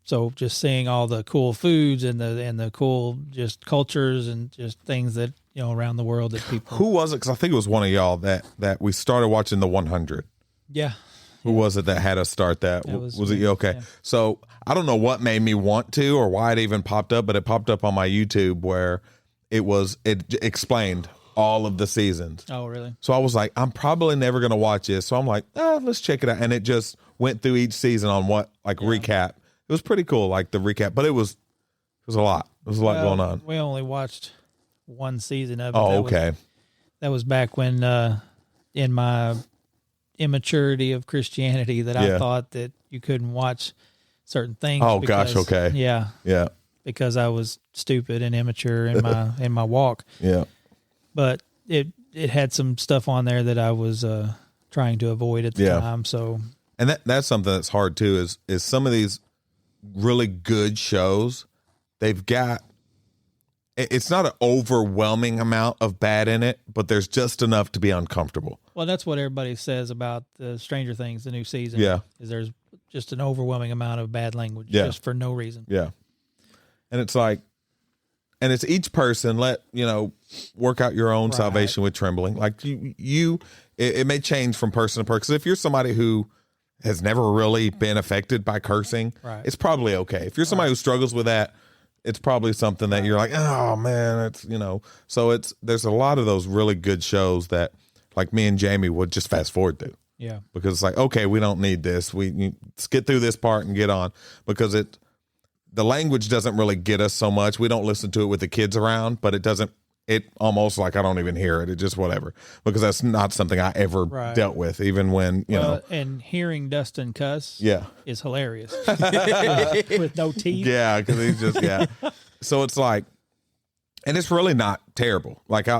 So just seeing all the cool foods and the cool just cultures and just things that, around the world that people. Who was it? Because I think it was one of y'all that we started watching the 100. Yeah. Who was it that had us start that? Was it you? Okay. Yeah. So I don't know what made me want to or why it even popped up, but it popped up on my YouTube where it explained all of the seasons. Oh, really? So I was like, I'm probably never going to watch this. So I'm like, let's check it out. And it just went through each season on recap. It was pretty cool, like the recap, but it was a lot. There was a lot going on. We only watched 1 season of it. Oh, okay. That was back when, in my immaturity of Christianity, that I thought that you couldn't watch certain things. Oh, gosh, okay. Yeah. Yeah. Because I was stupid and immature in my walk. Yeah. But it had some stuff on there that I was trying to avoid at the time. So, and that's something that's hard too. Is some of these really good shows, they've got. It's not an overwhelming amount of bad in it, but there's just enough to be uncomfortable. Well, that's what everybody says about the Stranger Things, the new season. Yeah, is there's just an overwhelming amount of bad language, just for no reason. Yeah, and it's like, and it's each person. Let work out your own salvation with trembling. Like it may change from person to person. If you're somebody who has never really been affected by cursing, it's probably okay. If you're somebody who struggles with that, it's probably something that you're like, oh man, it's So there's a lot of those really good shows that, like, me and Jamie would just fast forward through. Yeah, because it's like, okay, we don't need this. Let's get through this part and get on, because the language doesn't really get us so much. We don't listen to it with the kids around, but it almost like I don't even hear it. It just whatever, because that's not something I ever dealt with, even when, And hearing Dustin cuss is hilarious. with no teeth. Yeah, because he's just, So it's like, and it's really not terrible. Like I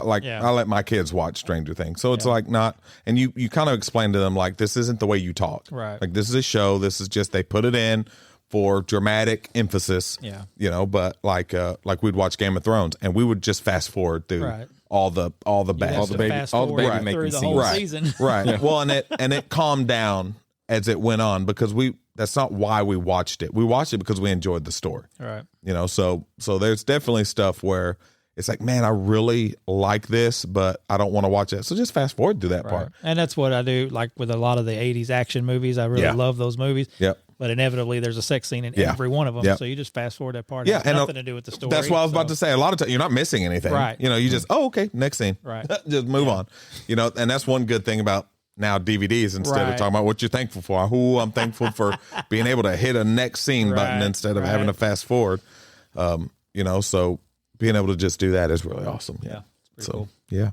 let my kids watch Stranger Things. So it's like not, and you kind of explain to them, like, this isn't the way you talk. Right. Like, this is a show. This is just, they put it in for dramatic emphasis. Yeah. But like we'd watch Game of Thrones, and we would just fast forward through all the bad, all the baby making the scenes. whole season. Right. Yeah. Well, and it calmed down as it went on, because that's not why we watched it. We watched it because we enjoyed the story. Right. So there's definitely stuff where it's like, man, I really like this, but I don't want to watch it. So just fast forward through that part. And that's what I do, like with a lot of the 80s action movies. I really love those movies. Yep. But inevitably, there's a sex scene in every one of them. Yep. So you just fast forward that part. Yeah, It has nothing to do with the story. That's what I was about to say. A lot of times, you're not missing anything. Right. You just, okay, next scene. Right. Just move on. And that's one good thing about now DVDs, instead of talking about what you're thankful for. I'm thankful for being able to hit a next scene button instead of having to fast forward. So being able to just do that is really awesome. Yeah. It's pretty cool. Yeah.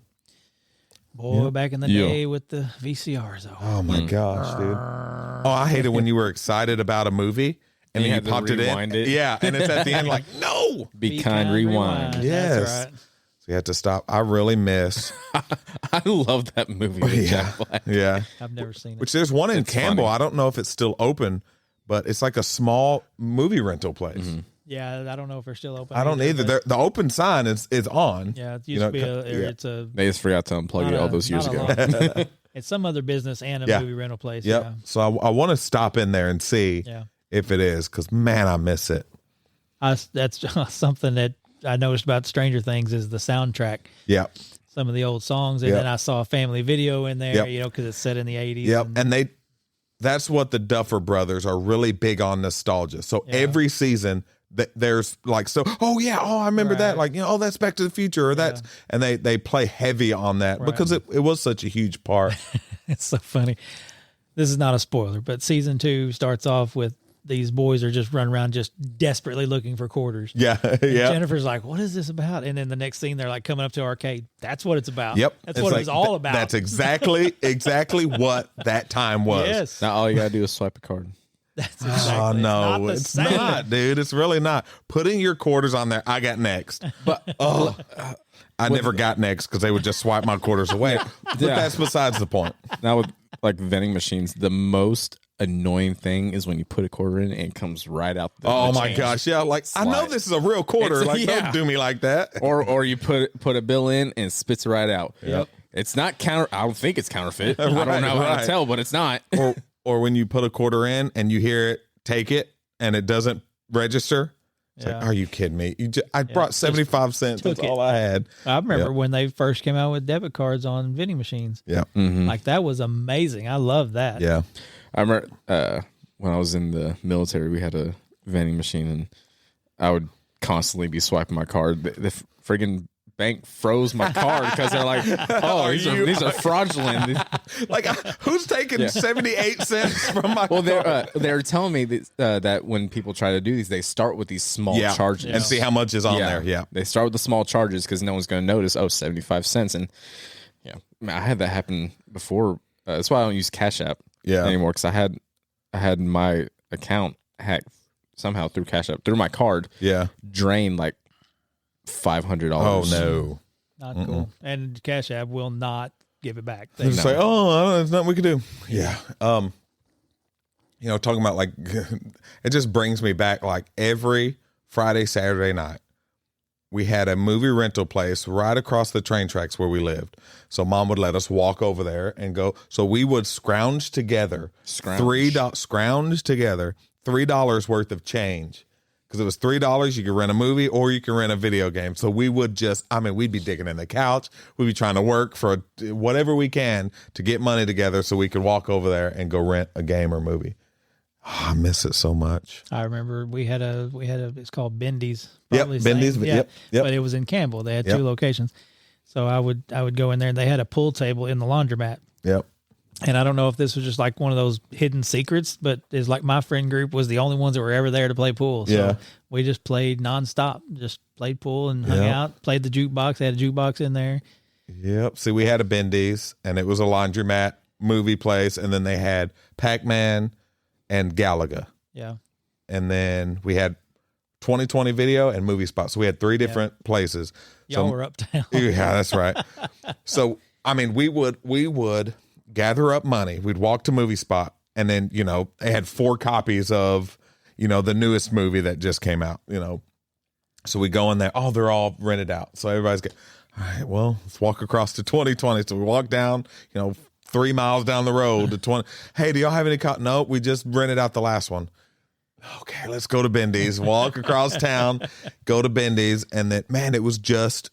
Boy, back in the day with the VCRs. Oh my gosh, dude. Oh, I hated when you were excited about a movie and then you popped it in. Yeah, and it's at the end like, no. Be kind, rewind. Yes. That's right. So you had to stop. I really miss. I love that movie with Jack Black. Yeah. I've never seen it. Which there's one in Campbell. funny. I don't know if it's still open, but it's like a small movie rental place. Mm-hmm. Yeah, I don't know if they're still open. I don't either. but- The open sign is on. Yeah, it used to be it's a They just forgot to unplug it all those years ago. It's some other business and a Yeah. movie rental place. Yep. Yeah. So I want to stop in there and see Yeah. if it is, because man, I miss it. That's something that I noticed about Stranger Things is the soundtrack. Yeah. Some of the old songs, and Yep. then I saw a family video in there, Yep. because it's set in the 80s. Yep. And that's what the Duffer Brothers are really big on, nostalgia. So every season there's like, I remember that. Like, that's Back to the Future, or that's, and they play heavy on that because it was such a huge part. It's so funny. This is not a spoiler, but season 2 starts off with these boys are just running around just desperately looking for quarters. Yeah. And Yeah. Jennifer's like, what is this about? And then the next scene, they're like coming up to arcade. That's what it's about. Yep. That's It's what like, it was all about. That's exactly what that time was. Yes. Now all you gotta do is swipe a card. That's exactly. Oh no, it's not, it's not, dude. It's really not. Putting your quarters on there. I got next, but I never got next because they would just swipe my quarters away. But that's besides the point. Now with like vending machines, the most annoying thing is when you put a quarter in and it comes right out. Oh my change. gosh, yeah. Like, I know this is a real quarter. Don't do me like that. Or you put a bill in and it spits it right out. Yep. It's not I don't think it's counterfeit. I don't know how to tell, but it's not. Or when you put a quarter in and you hear it, take it, and it doesn't register. It's like, are you kidding me? I brought 75 cents. That's all I had. I remember when they first came out with debit cards on vending machines. Yeah. Like, that was amazing. I love that. Yeah. I remember when I was in the military, we had a vending machine, and I would constantly be swiping my card. The friggin' bank froze my card because they're like, "Oh, these are fraudulent." Like, who's taking 78 cents from my Well, card? they're telling me that when people try to do these, they start with these small charges and see how much is on there. Yeah. They start with the small charges because no one's going to notice. 75 cents, and I had that happen before. That's why I don't use Cash App anymore, because I had my account hacked somehow through Cash App, through my card. Yeah. Drained like $500. Oh no. Not cool. And Cash App will not give it back. They just say, I don't know, there's nothing we can do. Yeah. Talking about, like, it just brings me back, like, every Friday, Saturday night, we had a movie rental place right across the train tracks where we lived. So Mom would let us walk over there and go. So we would scrounge together $3 worth of change because it was $3. You could rent a movie or you could rent a video game. So we would we'd be digging in the couch. We'd be trying to work for whatever we can to get money together so we could walk over there and go rent a game or movie. Oh, I miss it so much. I remember we had a it's called Bendy's. Yep, Probably the Bendy's. same. Yep. But it was in Campbell. They had Yep. 2 locations. So I would go in there and they had a pool table in the laundromat. Yep. And I don't know if this was just like one of those hidden secrets, but it's like my friend group was the only ones that were ever there to play pool. So Yeah. we just played nonstop, just played pool and hung Yep. out, played the jukebox. They had a jukebox in there. Yep. See, we had a Bendy's, and it was a laundromat movie place, and then they had Pac-Man and Galaga. Yeah. And then we had 2020 video and movie spots. So we had 3 different places. Y'all were uptown. Yeah, that's right. So, I mean, we would gather up money. We'd walk to movie spot, and then, they had 4 copies of, the newest movie that just came out, So we go in there. Oh, they're all rented out. So everybody's all right, well, let's walk across to 2020. So we walk down, 3 miles down the road to 20. Hey, do y'all have any Nope, we just rented out the last one. Okay, let's go to Bendy's, walk across town, go to Bendy's. And then, man, it was just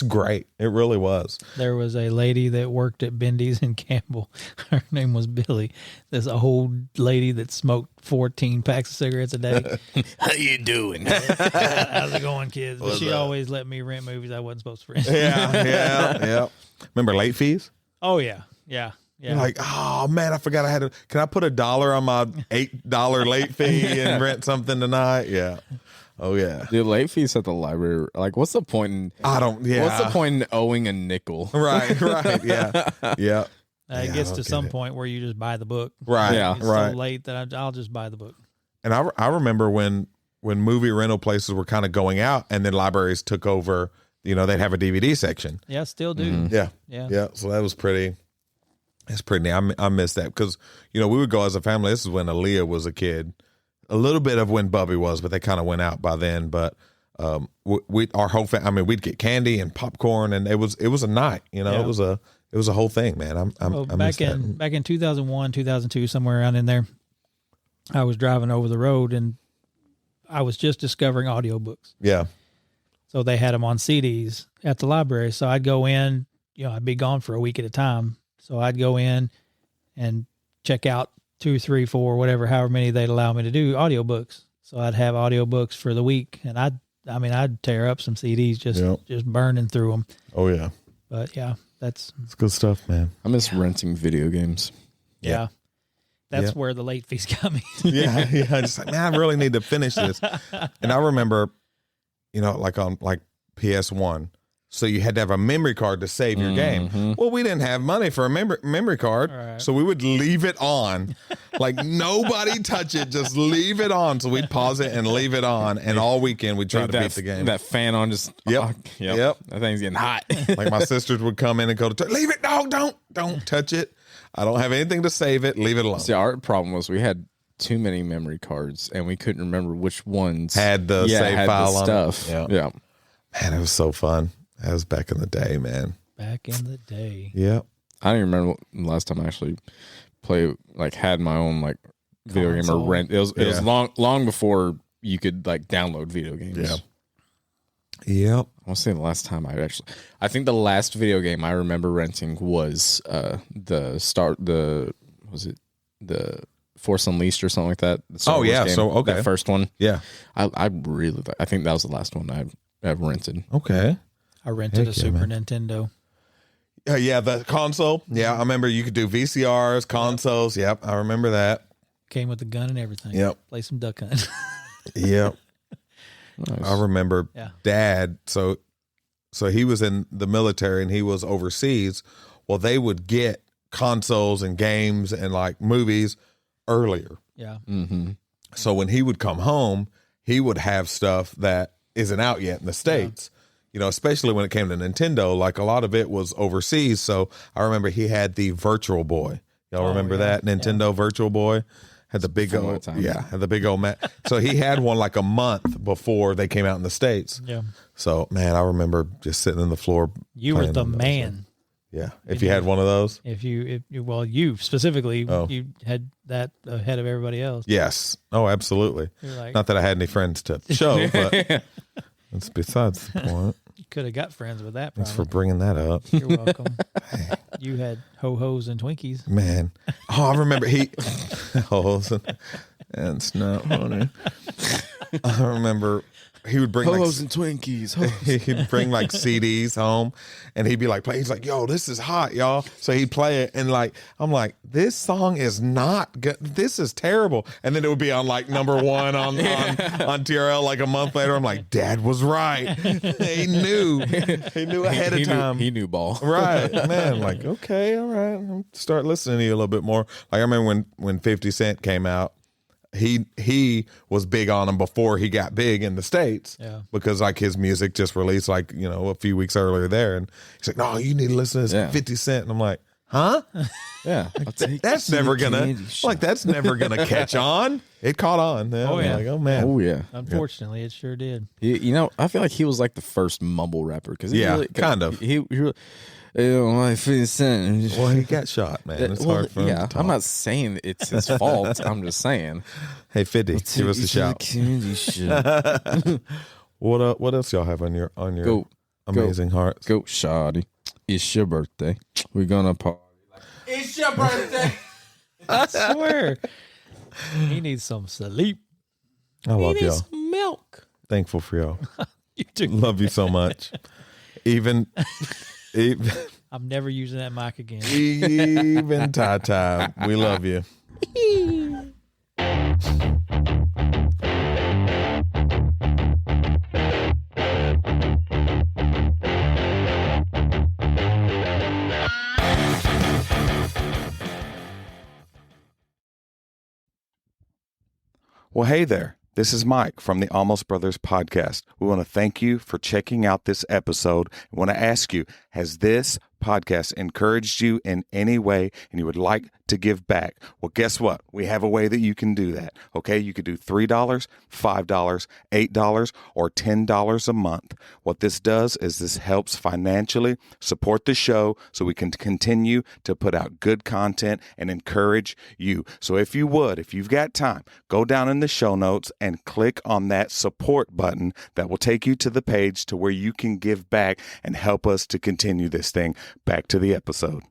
great. It really was. There was a lady that worked at Bendy's in Campbell. Her name was Billy. This old lady that smoked 14 packs of cigarettes a day. How you doing? How's it going, kids? But she always let me rent movies I wasn't supposed to rent. Yeah. Remember late fees? Oh, yeah. You're like, oh man, I forgot I had to. Can I put $1 on my $8 late fee and rent something tonight? Yeah. Oh yeah. The late fees at the library. Like, what's the point in? Yeah. What's the point in owing a nickel? Right. Yeah. Yeah. It gets to some point where you just buy the book. Right. Yeah. It's Right. so late that I'll just buy the book. And I remember when movie rental places were kind of going out, and then libraries took over. They'd have a DVD section. Yeah, still do. Yeah. Yeah. Yeah. So that was pretty. It's pretty neat. I miss that because we would go as a family. This is when Aaliyah was a kid. A little bit of when Bubby was, but they kind of went out by then. But our whole family. We'd get candy and popcorn, and it was a night. Yeah. It was a whole thing, man. I miss that. Back in 2001, 2002, somewhere around in there, I was driving over the road and I was just discovering audiobooks. Yeah. So they had them on CDs at the library. So I'd go in. I'd be gone for a week at a time. So I'd go in and check out 2, 3, 4, whatever, however many they'd allow me to do audiobooks. So I'd have audiobooks for the week, and I'd tear up some CDs just burning through them. Oh yeah. But yeah, it's good stuff, man. I miss renting video games. yeah. That's Yeah. where the late fees got me. Yeah. Just like, man, I really need to finish this. And I remember, like on PS1. So you had to have a memory card to save your game. Well, we didn't have money for a memory card, Right. so we would leave it on. Like nobody touch it, just leave it on. So we'd pause it and leave it on, and all weekend we'd try to beat the game. That fan on just. Yep. Yep. That thing's getting hot. Like my sisters would come in and go to leave it, dog, don't touch it. I don't have anything to save it. Leave it alone. See, our problem was we had too many memory cards, and we couldn't remember which ones Had the save file on it. stuff. Yeah. Man, it was so fun. That was back in the day, man. Back in the day. Yep. I don't even remember the last time I actually had my own video game Console. or rent. It was Yeah. long before you could download video games. Yeah. Yep. I want to say the last time I think the last video game I remember renting was the Force Unleashed or something like that. The Star Wars game, so okay. that first one. Yeah. I really I think that was the last one I've rented. Okay. I rented Heck a yeah, Super man. Nintendo. Yeah, the console. Yeah, I remember you could do VCRs, consoles. Yep, I remember that. Came with the gun and everything. Yep. Play some duck hunt. Yep. Nice. I remember Yeah. Dad. So he was in the military and he was overseas. Well, they would get consoles and games and movies earlier. Yeah. Mm-hmm. So when he would come home, he would have stuff that isn't out yet in the States. Especially when it came to Nintendo, a lot of it was overseas. So I remember he had the Virtual Boy. Y'all remember yeah. that Nintendo Virtual Boy? Had the big Before my old, time. had the big old mat. So he had one a month before they came out in the States. Yeah. So man, I remember just sitting on the floor. You were playing the on those. man. Yeah. If you had one of those. If you specifically, Oh. you had that ahead of everybody else. Yes. Oh, absolutely. You're like, Not that I had any friends to show, but that's besides the point. you could have got friends with that. Thanks for Probably. bringing that up. You're welcome. You had ho-hos and Twinkies. Man. Oh, I remember holes and snow. Honey. I remember he would bring Ho-hos and Twinkies. he'd bring like CDs home and he'd be like, he's like, yo, this is hot, y'all. So he'd play it and like, I'm like, this song is not good. This is terrible. And then it would be on like number one on TRL like a month later. I'm like, Dad was right. He knew ahead of time. He knew ball. Right, man. Like, okay, all right. I'll start listening to you a little bit more. Like I remember when 50 Cent came out, he was big on him before he got big in the States. Yeah. Because like his music just released like, a few weeks earlier there. And he's like, no, you need to listen to this 50 Cent. And I'm like, huh? Yeah. That's never gonna catch on. It caught on. Yeah. Oh, yeah. Like, oh man. Oh yeah. Unfortunately, it sure did. I feel like he was like the first mumble rapper because kind of. He really, my 50 Cent. Well, he got shot, man. It's hard for him to talk. I'm not saying it's his fault. I'm just saying. Hey, 50, give us a shout. What else y'all have on your amazing hearts? Go, Shawty. It's your birthday. We're gonna party. It's your birthday. I swear. He needs some sleep. I love y'all. Some milk. Thankful for y'all. You do. Love you so much. Even I'm never using that mic again. even Ty, we love you. Well, hey there. This is Mike from the Almost Brothers podcast. We want to thank you for checking out this episode. I want to ask you, has this podcast encouraged you in any way and you would like to give back? Well, guess what? We have a way that you can do that. Okay, you could do $3, $5, $8, or $10 a month. What this does is this helps financially support the show so we can continue to put out good content and encourage you. So if you've got time, go down in the show notes and click on that support button that will take you to the page to where you can give back and help us to continue this thing. Back to the episode.